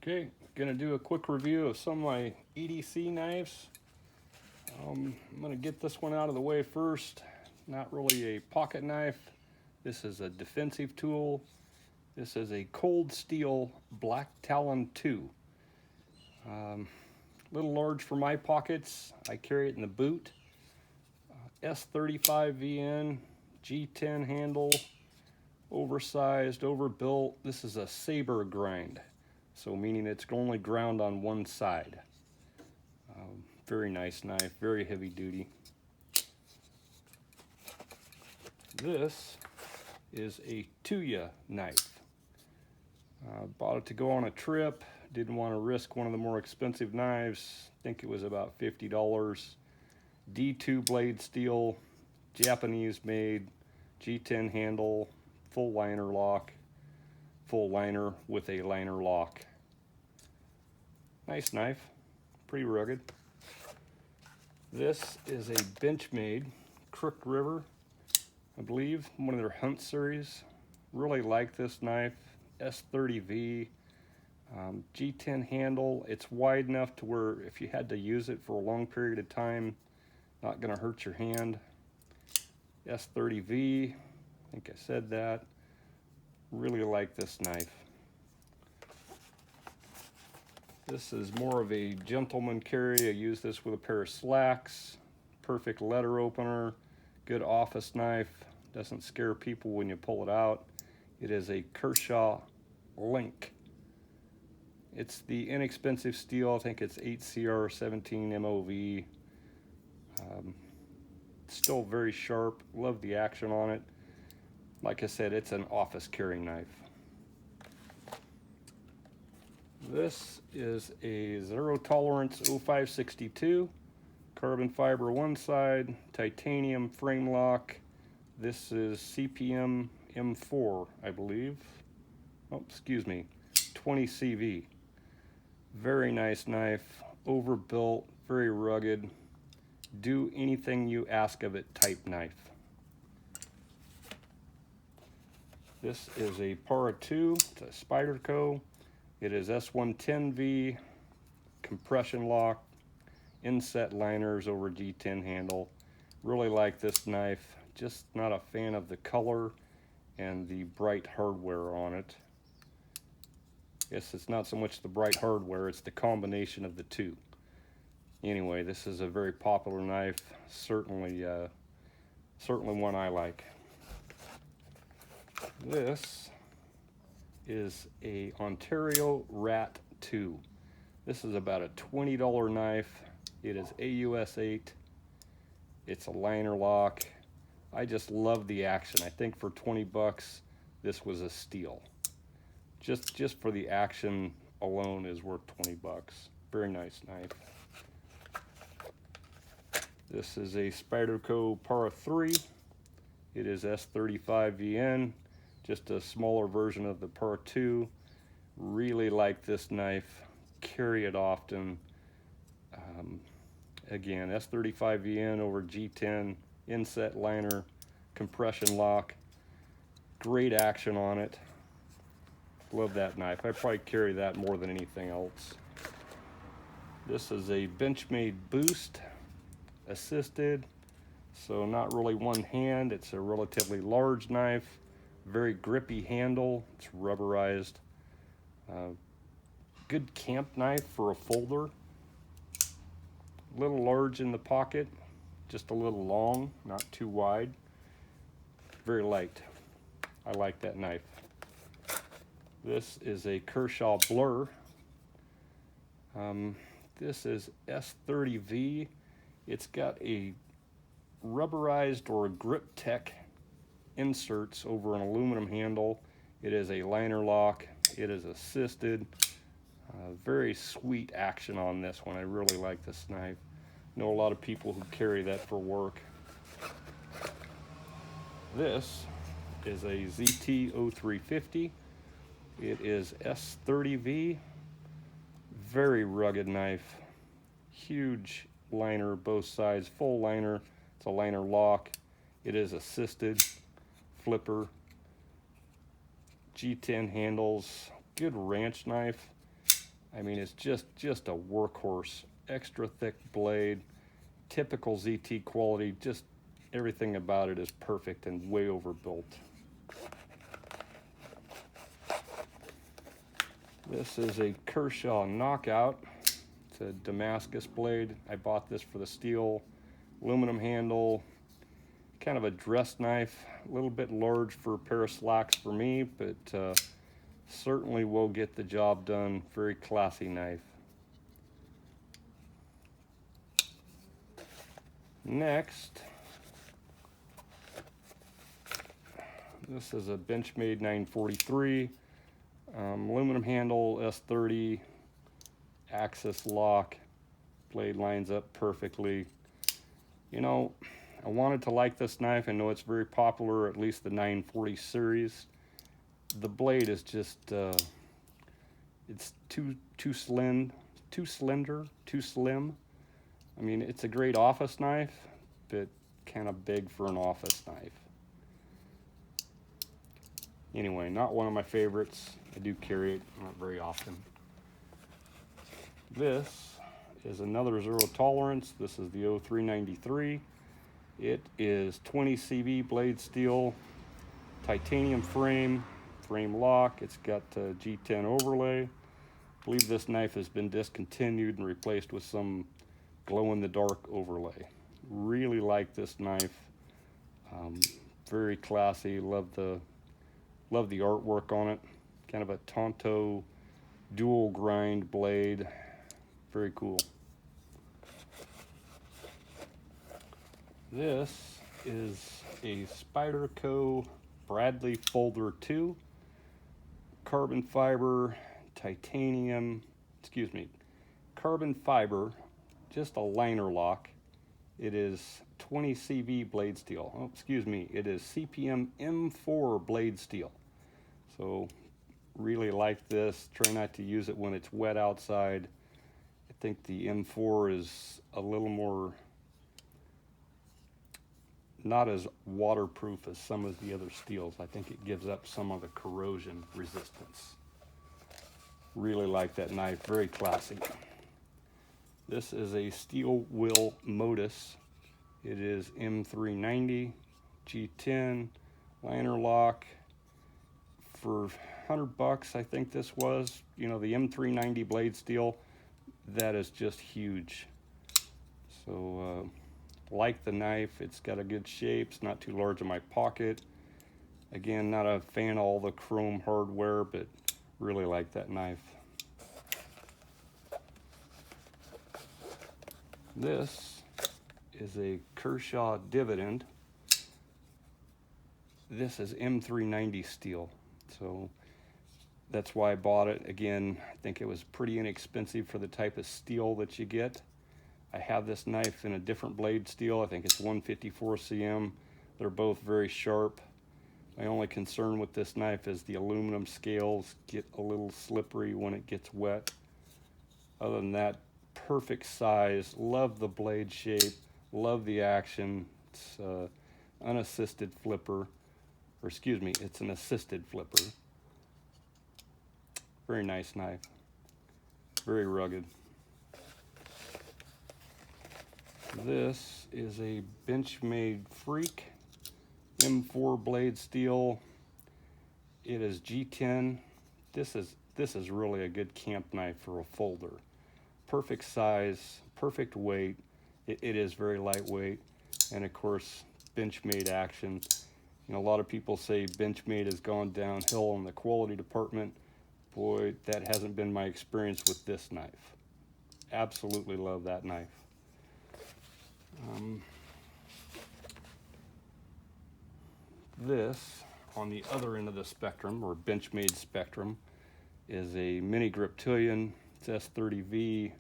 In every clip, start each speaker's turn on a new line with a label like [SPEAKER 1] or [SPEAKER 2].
[SPEAKER 1] Okay, gonna do a quick review of some of my EDC knives. I'm gonna get this one out of the way first. Not really a pocket knife. This is a defensive tool. This is a Cold Steel Black Talon 2. A little large for my pockets. I carry it in the boot. S35 VN, G10 handle, oversized, overbuilt. This is a saber grind, so meaning it's only ground on one side. Very nice knife, very heavy duty. This is a Tuya knife. Bought it to go on a trip. Didn't want to risk one of the more expensive knives. I think it was about $50. D2 blade steel, Japanese made, G10 handle, full liner lock, full liner with a liner lock. Nice knife, pretty rugged. This is a Benchmade Crook River, I believe, one of their Hunt series. Really like this knife. S30V, G10 handle. It's wide enough to where if you had to use it for a long period of time, not going to hurt your hand. S30V, I think I said that. Really like this knife. This is more of a gentleman carry. I use this with a pair of slacks. Perfect letter opener. Good office knife. Doesn't scare people when you pull it out. It is a Kershaw Link. It's the inexpensive steel. I think it's 8CR17 MOV. Still very sharp. Love the action on it. Like I said, it's an office carrying knife. This is a zero tolerance 0562, carbon fiber one side, titanium frame lock. This is CPM M4, I believe. Oh, excuse me, 20 CV. Very nice knife, overbuilt, very rugged. Do anything you ask of it type knife. This is a Para 2, it's a Spyderco. It is S110V, compression lock, inset liners over G10 handle. Really like this knife, just not a fan of the color and the bright hardware on it. Guess it's not so much the bright hardware, it's the combination of the two. Anyway, this is a very popular knife, certainly one I like. This is a Ontario Rat 2. This is about a $20 knife. It is AUS 8. It's a liner lock. I just love the action. I think for 20 bucks, this was a steal. Just for the action alone is worth 20 bucks. Very nice knife. This is a Spyderco Para 3. It is S35VN, just a smaller version of the Para 2. Really like this knife, carry it often. Again, S35VN over G10, inset liner, compression lock. Great action on it. Love that knife. I probably carry that more than anything else. This is a Benchmade Boost, assisted, so not really one hand. It's a relatively large knife, very grippy handle. It's rubberized. Good camp knife for a folder. A little large in the pocket, just a little long, not too wide. Very light. I like that knife. This is a Kershaw Blur. This is S30V. It's got a rubberized or a grip tech inserts over an aluminum handle. It is a liner lock. It is assisted. Very sweet action on this one. I really like this knife. Know a lot of people who carry that for work. This is a ZT0350. It is S30V. Very rugged knife. Huge liner both sides, full liner. It's a liner lock. It is assisted, flipper, G10 handles. Good ranch knife. I mean, it's just a workhorse, extra thick blade, typical ZT quality, just everything about it is perfect and way overbuilt. This is a Kershaw Knockout. It's a Damascus blade. I bought this for the steel, aluminum handle, kind of a dress knife, a little bit large for a pair of slacks for me, but certainly will get the job done. Very classy knife. Next, this is a Benchmade 943, aluminum handle, S30, axis lock, blade lines up perfectly. You know, I wanted to like this knife. I know it's very popular, at least the 940 series. The blade is just, it's too slim. I mean, it's a great office knife, but kind of big for an office knife. Anyway, not one of my favorites. I do carry it, not very often. This is another zero tolerance. This is the 0393. It is 20 CV blade steel, titanium frame lock. It's got a G10 overlay. I believe this knife has been discontinued and replaced with some glow-in-the-dark overlay. Really like this knife. Very classy. Love the artwork on it. Kind of a Tonto dual grind blade. Very cool. This is a Spyderco Bradley Folder 2, carbon fiber, carbon fiber, just a liner lock. It is 20 CV blade steel. Oh, excuse me, it is CPM M4 blade steel. So really like this. Try not to use it when it's wet outside. I think the M4 is a little more, not as waterproof as some of the other steels. I think it gives up some of the corrosion resistance. Really like that knife, very classy. This is a steel wheel Modus. It is M390, G10, liner lock. For 100 bucks, I think this was, you know, the M390 blade steel, that is just huge. So, like the knife, it's got a good shape, it's not too large in my pocket. Again, not a fan of all the chrome hardware, but really like that knife. This is a Kershaw Dividend. This is M390 steel, so that's why I bought it. Again, I think it was pretty inexpensive for the type of steel that you get. I have this knife in a different blade steel. I think it's 154 cm. They're both very sharp. My only concern with this knife is the aluminum scales get a little slippery when it gets wet. Other than that, perfect size. Love the blade shape. Love the action. It's unassisted flipper. Or excuse me, it's an assisted flipper. Very nice knife. Very rugged. This is a Benchmade Freak M4 blade steel. It is G10. This is really a good camp knife for a folder. Perfect size, perfect weight. It is very lightweight, and of course, Benchmade action. You know, a lot of people say Benchmade has gone downhill in the quality department. Boy, that hasn't been my experience with this knife. Absolutely love that knife. This, on the other end of the spectrum, or Benchmade spectrum, is a mini Griptilian. It's S30V.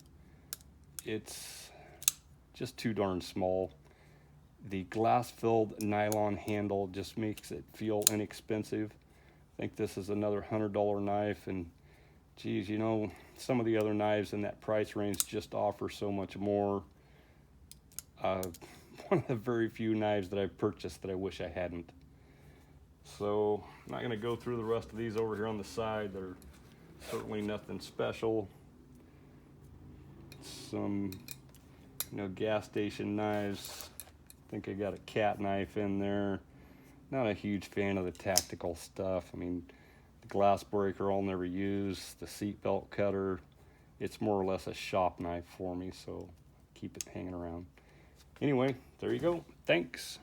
[SPEAKER 1] It's just too darn small. The glass-filled nylon handle just makes it feel inexpensive. I think this is another $100 knife, and geez, you know, some of the other knives in that price range just offer so much more. One of the very few knives that I've purchased that I wish I hadn't. So I'm not going to go through the rest of these over here on the side. They're certainly nothing special. some, gas station knives. I think I got a cat knife in there. Not a huge fan of the tactical stuff. I mean, the glass breaker I'll never use. The seatbelt cutter, it's more or less a shop knife for me, so keep it hanging around. Anyway, there you go. Thanks.